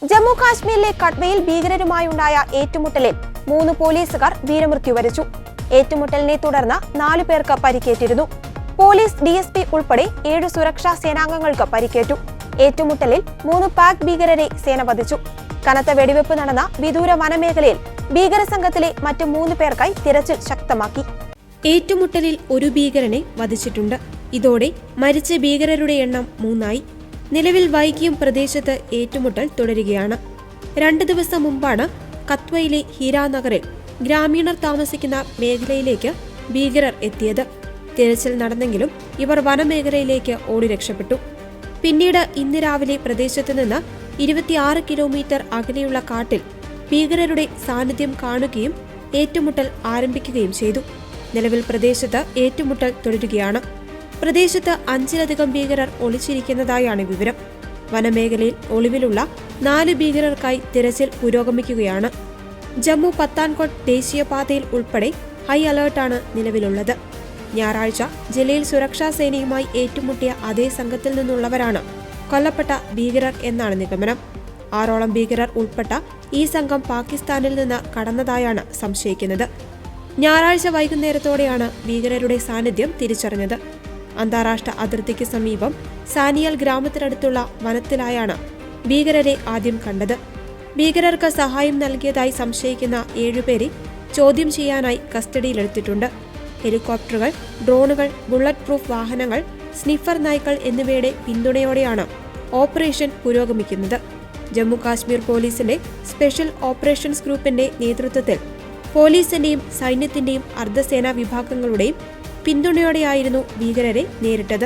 ജമ്മു കാശ്മീരിലെ കട്വയിൽ ഭീകരരുമായുണ്ടായ ഏറ്റുമുട്ടലിൽ 3 പോലീസുകാർ വീരമൃത്യു വരിച്ചു. ഏറ്റുമുട്ടലിനെ തുടർന്ന് 4 പേർക്ക് പരിക്കേറ്റിരുന്നു. പോലീസ് ഡിഎസ്പി ഉൾപ്പെടെ 7 സുരക്ഷാ സേനാംഗങ്ങൾക്ക് പരിക്കേറ്റു. ഏറ്റുമുട്ടലിൽ 3 പാക് ഭീകരരെ സേന വധിച്ചു. കനത്ത വെടിവെപ്പ് നടന്ന വിദൂര വനമേഖലയിൽ ഭീകര സംഘത്തിലെ മറ്റ് 3 പേർക്കായി തിരച്ചിൽ ശക്തമാക്കി. ഏറ്റുമുട്ടലിൽ ഒരു ഭീകരനെ വധിച്ചിട്ടുണ്ട്. ഇതോടെ മരിച്ച ഭീകരരുടെ എണ്ണം 3 നിലവിൽ വൈകിയും പ്രദേശത്ത് ഏറ്റുമുട്ടൽ തുടരുകയാണ്. 2 ദിവസം മുമ്പാണ് കത്വയിലെ ഹീരാനഗറിൽ ഗ്രാമീണർ താമസിക്കുന്ന മേഖലയിലേക്ക് ഭീകരർ എത്തിയത്. തിരച്ചിൽ നടന്നെങ്കിലും ഇവർ വനമേഖലയിലേക്ക് ഓടി രക്ഷപ്പെട്ടു. പിന്നീട് ഇന്ന് രാവിലെ പ്രദേശത്ത് നിന്ന് 26 കിലോമീറ്റർ അകലെയുള്ള കാട്ടിൽ ഭീകരരുടെ സാന്നിധ്യം കാണുകയും ഏറ്റുമുട്ടൽ ആരംഭിക്കുകയും ചെയ്തു. നിലവിൽ പ്രദേശത്ത് ഏറ്റുമുട്ടൽ തുടരുകയാണ്. പ്രദേശത്ത് 5ലധികം ഭീകരർ ഒളിച്ചിരിക്കുന്നതായാണ് വിവരം. വനമേഖലയിൽ ഒളിവിലുള്ള 4 ഭീകരർക്കായി തിരച്ചിൽ പുരോഗമിക്കുകയാണ്. ജമ്മു പത്താൻകോട്ട് ദേശീയപാതയിൽ ഉൾപ്പെടെ ഹൈ അലേർട്ടാണ് നിലവിലുള്ളത്. ഞായറാഴ്ച ജില്ലയിൽ സുരക്ഷാ സേനയുമായി ഏറ്റുമുട്ടിയ അതേ സംഘത്തിൽ നിന്നുള്ളവരാണ് കൊല്ലപ്പെട്ട ഭീകരർ എന്നാണ് നിഗമനം. 6ഓളം ഭീകരർ ഉൾപ്പെട്ട ഈ സംഘം പാകിസ്ഥാനിൽ നിന്ന് കടന്നതായാണ് സംശയിക്കുന്നത്. ഞായറാഴ്ച വൈകുന്നേരത്തോടെയാണ് ഭീകരരുടെ സാന്നിധ്യം തിരിച്ചറിഞ്ഞത്. അന്താരാഷ്ട്ര അതിർത്തിക്ക് സമീപം സാനിയൽ ഗ്രാമത്തിനടുത്തുള്ള വനത്തിലായാണ് ഭീകരരെ ആദ്യം കണ്ടത്. ഭീകരർക്ക് സഹായം നൽകിയതായി സംശയിക്കുന്ന 7 പേരെ ചോദ്യം ചെയ്യാനായി കസ്റ്റഡിയിലെടുത്തിട്ടുണ്ട്. ഹെലികോപ്റ്ററുകൾ, ഡ്രോണുകൾ, ബുള്ളറ്റ് പ്രൂഫ് വാഹനങ്ങൾ, സ്നിഫർ നായ്ക്കൾ എന്നിവയുടെ പിന്തുണയോടെയാണ് ഓപ്പറേഷൻ പുരോഗമിക്കുന്നത്. ജമ്മു കാശ്മീർ പോലീസിന്റെ സ്പെഷ്യൽ ഓപ്പറേഷൻസ് ഗ്രൂപ്പിന്റെ നേതൃത്വത്തിൽ പോലീസിന്റെയും സൈന്യത്തിന്റെയും അർദ്ധസേനാ വിഭാഗങ്ങളുടെയും പിന്തുണയോടെയായിരുന്നു ഭീകരരെ നേരിട്ടത്.